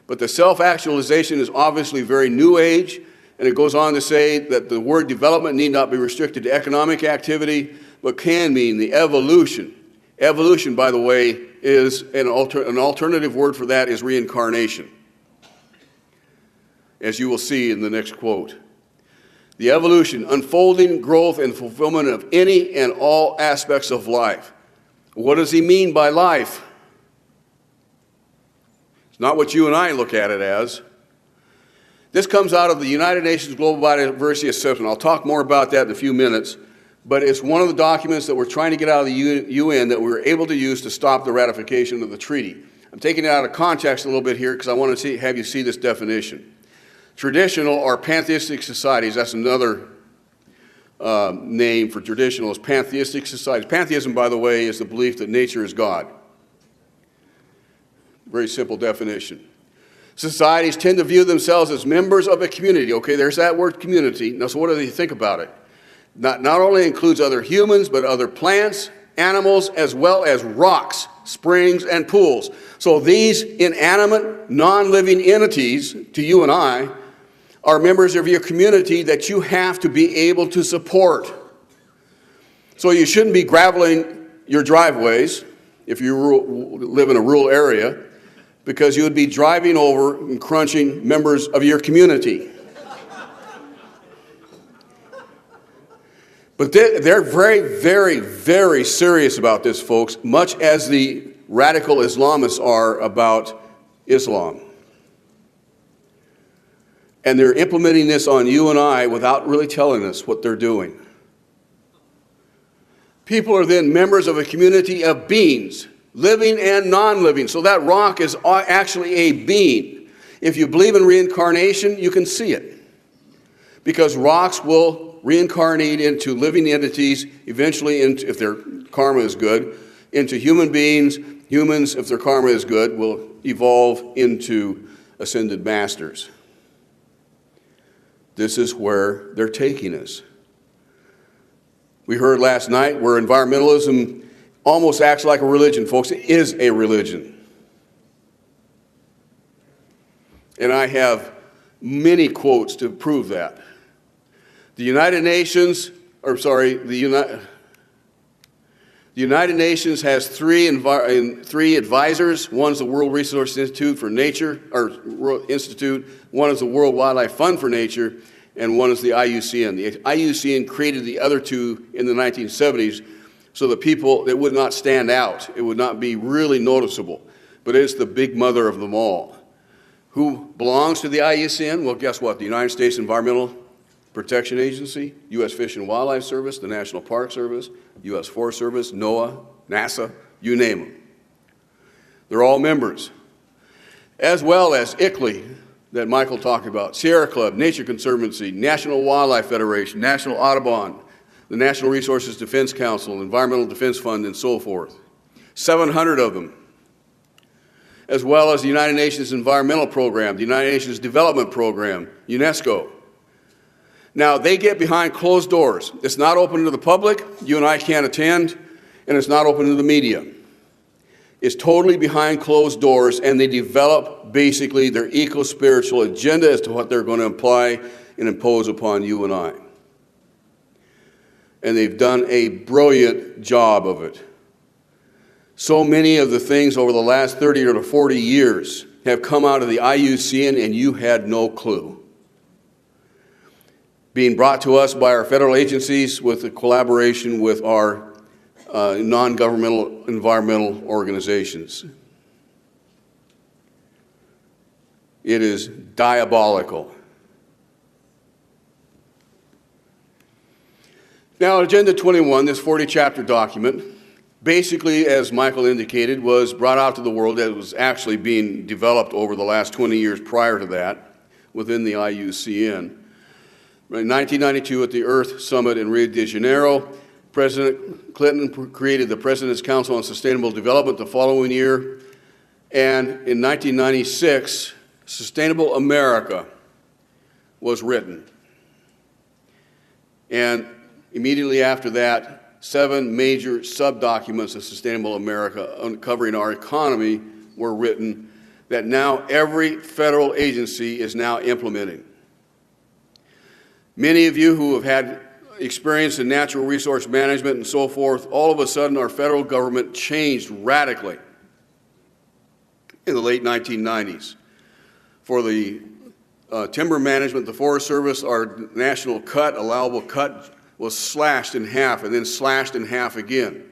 But the self-actualization is obviously very new age, and it goes on to say that the word development need not be restricted to economic activity, but but can mean the evolution. Evolution, by the way, is an alternative word for that is reincarnation, as you will see in the next quote. The evolution, unfolding, growth, and fulfillment of any and all aspects of life. What does he mean by life? It's not what you and I look at it as. This comes out of the United Nations Global Biodiversity Assessment. I'll talk more about that in a few minutes, but it's one of the documents that we're trying to get out of the UN that we were able to use to stop the ratification of the treaty. I'm taking it out of context a little bit here because I want to have you see this definition. Traditional or pantheistic societies, that's another name for traditional, is pantheistic societies. Pantheism, by the way, is the belief that nature is God. Very simple definition. Societies tend to view themselves as members of a community. Okay, there's that word community. Now, so what do you think about it? Not only includes other humans, but other plants, animals, as well as rocks, springs, and pools. So these inanimate, non-living entities, to you and I, are members of your community that you have to be able to support. So you shouldn't be graveling your driveways if you live in a rural area, because you would be driving over and crunching members of your community. But they're very, very, very serious about this, folks, much as the radical Islamists are about Islam. And they're implementing this on you and I without really telling us what they're doing. People are then members of a community of beings, living and non-living. So that rock is actually a being. If you believe in reincarnation, you can see it. Because rocks will reincarnate into living entities, eventually, if their karma is good, into human beings. Humans, if their karma is good, will evolve into ascended masters. This is where they're taking us. We heard last night where environmentalism almost acts like a religion. Folks, it is a religion. And I have many quotes to prove that. The United Nations has three advisors. One is the World Resources Institute for Nature, one is the World Wildlife Fund for Nature, and one is the IUCN. The IUCN created the other two in the 1970s so that it would not stand out. It would not be really noticeable. But it's the big mother of them all. Who belongs to the IUCN? Well, guess what? The United States Environmental Protection Agency, U.S. Fish and Wildlife Service, the National Park Service, U.S. Forest Service, NOAA, NASA, you name them. They're all members. As well as ICLEI, that Michael talked about, Sierra Club, Nature Conservancy, National Wildlife Federation, National Audubon, the National Resources Defense Council, Environmental Defense Fund, and so forth. 700 of them. As well as the United Nations Environmental Program, the United Nations Development Program, UNESCO. Now, they get behind closed doors. It's not open to the public, you and I can't attend, and it's not open to the media. It's totally behind closed doors, and they develop basically their eco-spiritual agenda as to what they're going to apply and impose upon you and I. And they've done a brilliant job of it. So many of the things over the last 30 or 40 years have come out of the IUCN, and you had no clue. Being brought to us by our federal agencies with a collaboration with our non-governmental environmental organizations. It is diabolical. Now, Agenda 21, this 40-chapter document, basically, as Michael indicated, was brought out to the world. It was actually being developed over the last 20 years prior to that within the IUCN. In 1992, at the Earth Summit in Rio de Janeiro, President Clinton created the President's Council on Sustainable Development the following year. And in 1996, Sustainable America was written. And immediately after that, 7 major sub-documents of Sustainable America covering our economy were written that now every federal agency is now implementing. Many of you who have had experience in natural resource management and so forth, all of a sudden our federal government changed radically in the late 1990s. For the timber management, the Forest Service, our national cut, allowable cut, was slashed in half and then slashed in half again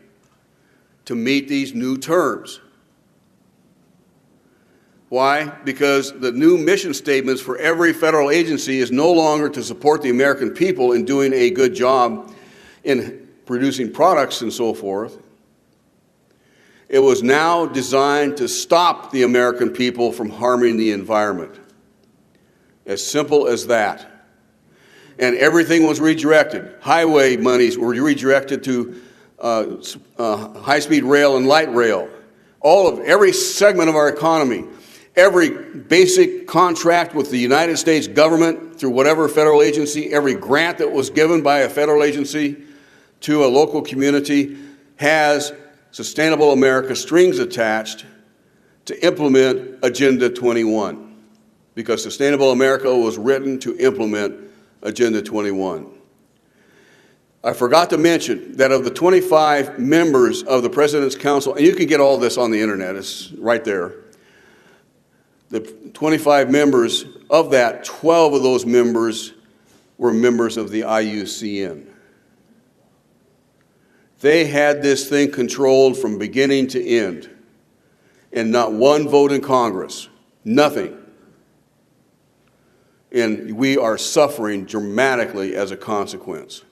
to meet these new terms. Why? Because the new mission statements for every federal agency is no longer to support the American people in doing a good job in producing products and so forth. It was now designed to stop the American people from harming the environment. As simple as that. And everything was redirected. Highway monies were redirected to high-speed rail and light rail. Every segment of our economy, every basic contract with the United States government through whatever federal agency, every grant that was given by a federal agency to a local community has Sustainable America strings attached to implement Agenda 21, because Sustainable America was written to implement Agenda 21. I forgot to mention that of the 25 members of the President's Council, and you can get all this on the internet, it's right there. The 25 members, of that, 12 of those members were members of the IUCN. They had this thing controlled from beginning to end, and not one vote in Congress, nothing. And we are suffering dramatically as a consequence.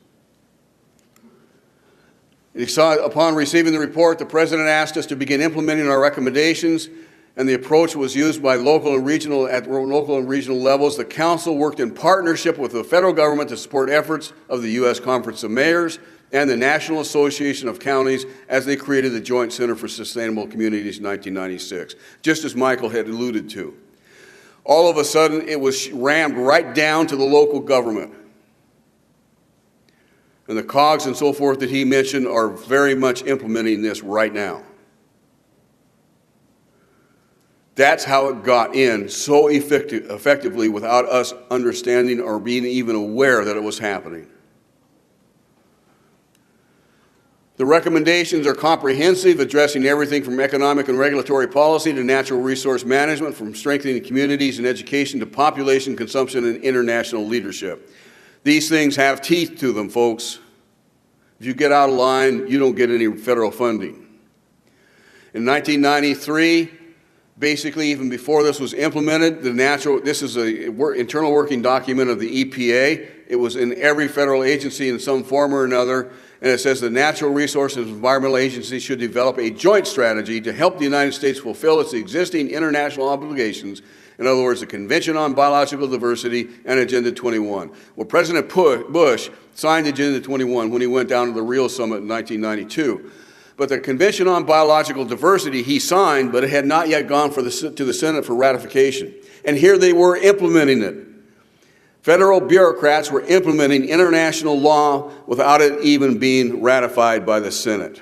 Upon receiving the report, the President asked us to begin implementing our recommendations, and the approach was used by local and regional levels. The Council worked in partnership with the federal government to support efforts of the U.S. Conference of Mayors and the National Association of Counties as they created the Joint Center for Sustainable Communities in 1996, just as Michael had alluded to. All of a sudden, it was rammed right down to the local government. And the COGS and so forth that he mentioned are very much implementing this right now. That's how it got in so effectively without us understanding or being even aware that it was happening. The recommendations are comprehensive, addressing everything from economic and regulatory policy to natural resource management, from strengthening communities and education to population consumption and international leadership. These things have teeth to them, folks. If you get out of line, you don't get any federal funding. In 1993, basically even before this was implemented, this is an internal working document of the EPA. It was in every federal agency in some form or another. And it says the Natural Resources and Environmental Agency should develop a joint strategy to help the United States fulfill its existing international obligations. In other words, the Convention on Biological Diversity and Agenda 21. Well, President Bush signed Agenda 21 when he went down to the Rio Summit in 1992. But the Convention on Biological Diversity he signed, but it had not yet gone to the Senate for ratification. And here they were implementing it. Federal bureaucrats were implementing international law without it even being ratified by the Senate.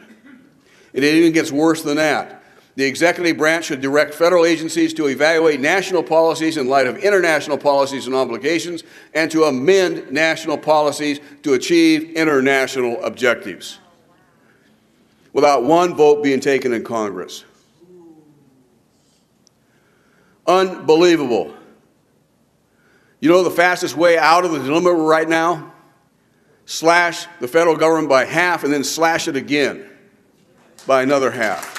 It even gets worse than that. The executive branch should direct federal agencies to evaluate national policies in light of international policies and obligations, and to amend national policies to achieve international objectives, without one vote being taken in Congress. Unbelievable. You know the fastest way out of the dilemma right now? Slash the federal government by half and then slash it again by another half.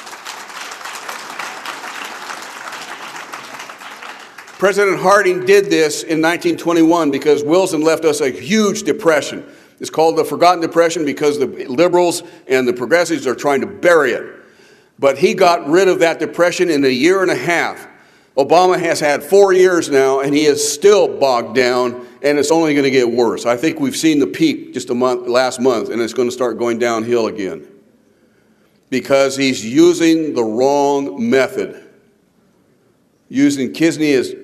President Harding did this in 1921 because Wilson left us a huge depression. It's called the Forgotten Depression because the liberals and the progressives are trying to bury it. But he got rid of that depression in a year and a half. Obama has had 4 years now, and he is still bogged down, and it's only going to get worse. I think we've seen the peak just last month, and it's going to start going downhill again because he's using the wrong method, using Keynesian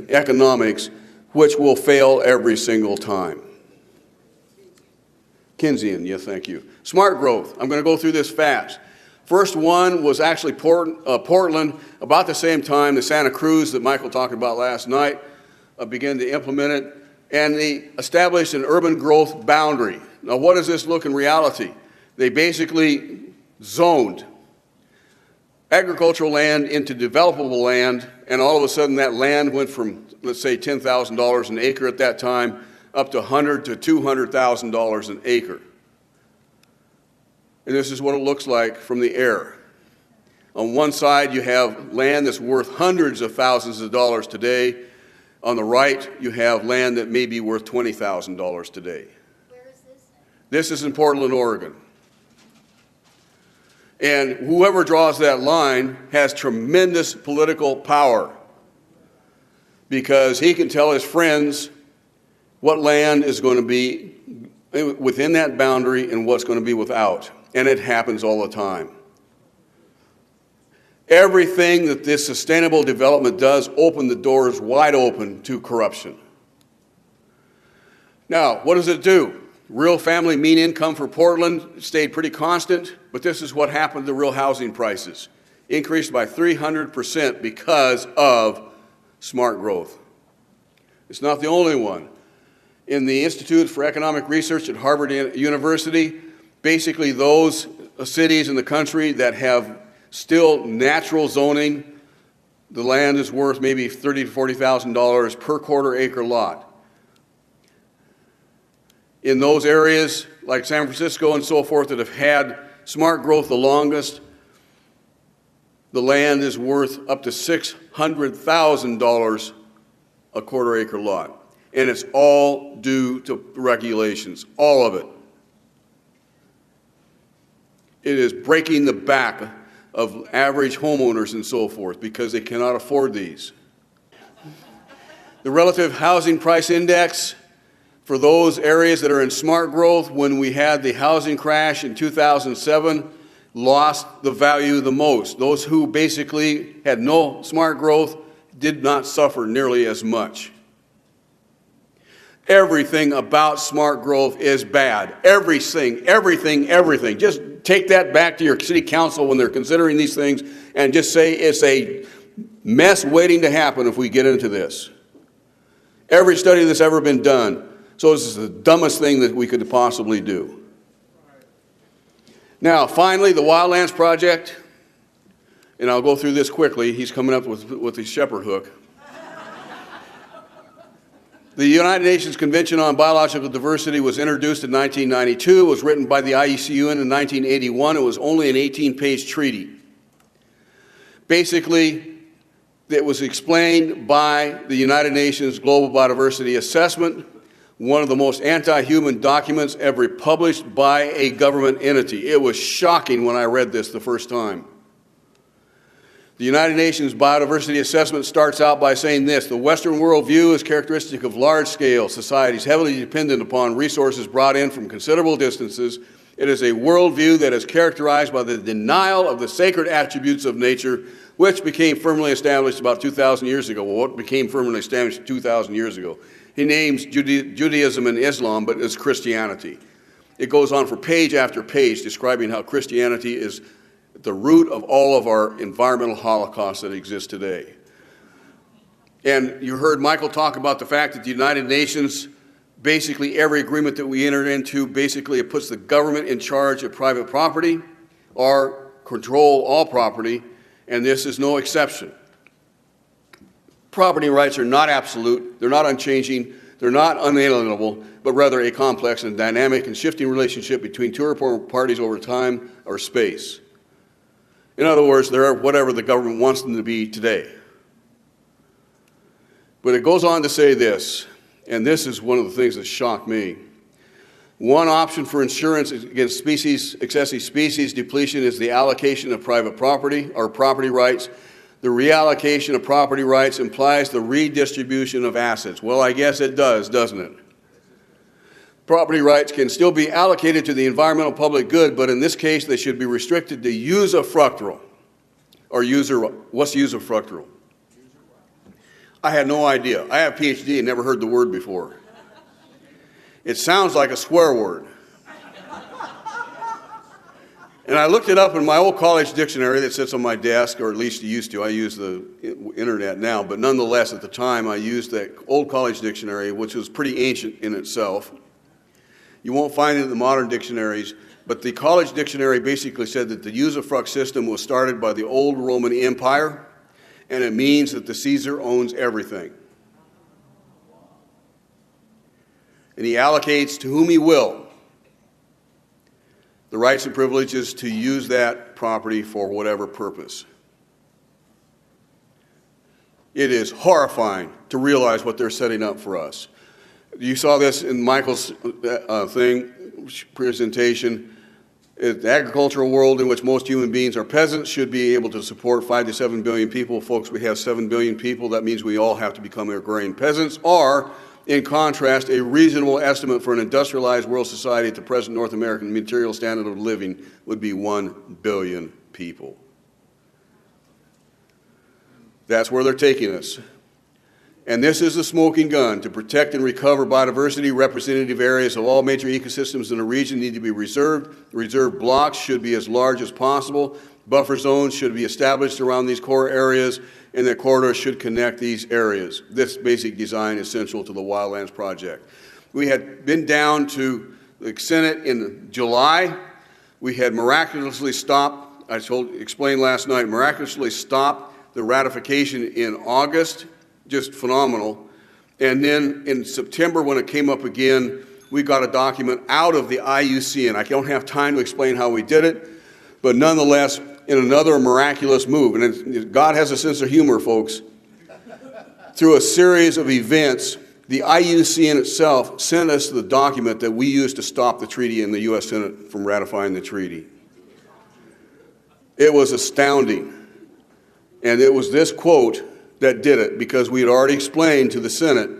economics, which will fail every single time. Keynesian, yeah, thank you. Smart growth. I'm going to go through this fast. First one was actually Portland, about the same time the Santa Cruz that Michael talked about last night began to implement it. and they established an urban growth boundary. Now, what does this look in reality? They basically zoned agricultural land into developable land, and all of a sudden that land went from, let's say, $10,000 an acre at that time up to $100,000 to $200,000 an acre. And this is what it looks like from the air. On one side, you have land that's worth hundreds of thousands of dollars today. On the right, you have land that may be worth $20,000 today. Where is this? This is in Portland, Oregon. And whoever draws that line has tremendous political power because he can tell his friends what land is going to be within that boundary and what's going to be without. And it happens all the time. Everything that this sustainable development does open the doors wide open to corruption. Now, what does it do? Real family mean income for Portland stayed pretty constant, but this is what happened to real housing prices. Increased by 300% because of smart growth. It's not the only one. In the Institute for Economic Research at Harvard University, basically those cities in the country that have still natural zoning, the land is worth maybe $30,000 to $40,000 per quarter acre lot. In those areas, like San Francisco and so forth, that have had smart growth the longest, the land is worth up to $600,000 a quarter acre lot. And it's all due to regulations, all of it. It is breaking the back of average homeowners and so forth because they cannot afford these. The relative housing price index for those areas that are in smart growth, when we had the housing crash in 2007, lost the value the most. Those who basically had no smart growth did not suffer nearly as much. Everything about smart growth is bad. Everything. Just take that back to your city council when they're considering these things and just say it's a mess waiting to happen if we get into this. Every study that's ever been done. So this is the dumbest thing that we could possibly do. Now, finally, the Wildlands Project, and I'll go through this quickly. He's coming up with his shepherd hook. The United Nations Convention on Biological Diversity was introduced in 1992. It was written by the IUCN in 1981. It was only an 18-page treaty. Basically, it was explained by the United Nations Global Biodiversity Assessment, one of the most anti-human documents ever published by a government entity. It was shocking when I read this the first time. The United Nations Biodiversity Assessment starts out by saying this: the Western worldview is characteristic of large-scale societies heavily dependent upon resources brought in from considerable distances. It is a worldview that is characterized by the denial of the sacred attributes of nature, which became firmly established about 2,000 years ago. Well, what became firmly established 2,000 years ago? He names Judaism and Islam, but it's Christianity. It goes on for page after page describing how Christianity is the root of all of our environmental holocausts that exist today. And you heard Michael talk about the fact that the United Nations, basically every agreement that we entered into, basically it puts the government in charge of private property or control all property, and this is no exception. Property rights are not absolute, they're not unchanging, they're not unalienable, but rather a complex and dynamic and shifting relationship between two or more parties over time or space. In other words, they're whatever the government wants them to be today. But it goes on to say this, and this is one of the things that shocked me. One option for insurance against excessive species depletion is the allocation of private property or property rights. The reallocation of property rights implies the redistribution of assets. Well, I guess it does, doesn't it? Property rights can still be allocated to the environmental public good, but in this case, they should be restricted to usufructual. Or what's usufructual? I had no idea. I have a PhD and never heard the word before. It sounds like a swear word. And I looked it up in my old college dictionary that sits on my desk, or at least used to. I use the internet now, but nonetheless, at the time, I used that old college dictionary, which was pretty ancient in itself. You won't find it in the modern dictionaries, but the college dictionary basically said that the usufruct system was started by the old Roman Empire, and it means that the Caesar owns everything. And he allocates to whom he will the rights and privileges to use that property for whatever purpose. It is horrifying to realize what they're setting up for us. You saw this in Michael's presentation. The agricultural world in which most human beings are peasants should be able to support 5 to 7 billion people. Folks, we have 7 billion people. That means we all have to become agrarian peasants, or in contrast, a reasonable estimate for an industrialized world society at the present North American material standard of living would be 1 billion people. That's where they're taking us. And this is the smoking gun. To protect and recover biodiversity, representative areas of all major ecosystems in a region need to be reserved. Reserve blocks should be as large as possible. Buffer zones should be established around these core areas, and the corridor should connect these areas. This basic design is central to the Wildlands Project. We had been down to the Senate in July. We had miraculously stopped, explained last night, miraculously stopped the ratification in August. Just phenomenal. And then in September, when it came up again, we got a document out of the IUCN. I don't have time to explain how we did it, but nonetheless, in another miraculous move, and God has a sense of humor, folks, through a series of events, the IUCN itself sent us the document that we used to stop the treaty in the U.S. Senate from ratifying the treaty. It was astounding. And it was this quote that did it, because we had already explained to the Senate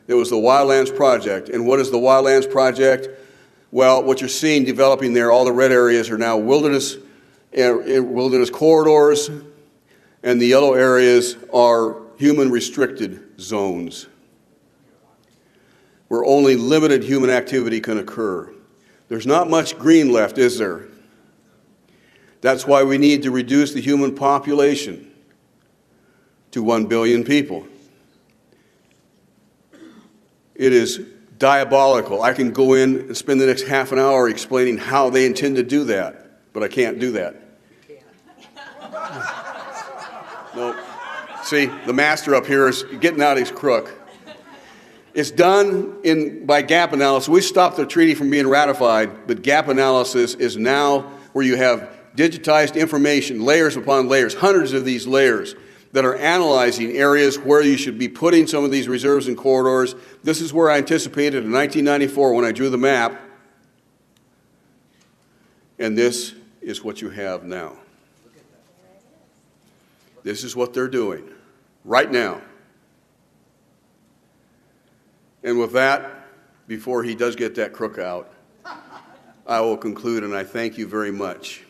it was the Wildlands Project. And what is the Wildlands Project? Well, what you're seeing developing there, all the red areas are now wilderness corridors, and the yellow areas are human restricted zones where only limited human activity can occur. There's not much green left, is there? That's why we need to reduce the human population to 1 billion people. It is diabolical. I can go in and spend the next half an hour explaining how they intend to do that, but I can't do that. No. See, the master up here is getting out his crook. It's done by gap analysis. We stopped the treaty from being ratified, but gap analysis is now where you have digitized information, layers upon layers, hundreds of these layers that are analyzing areas where you should be putting some of these reserves and corridors. This is where I anticipated in 1994 when I drew the map, and this is what you have now. This is what they're doing right now. And with that, before he does get that crook out, I will conclude, and I thank you very much.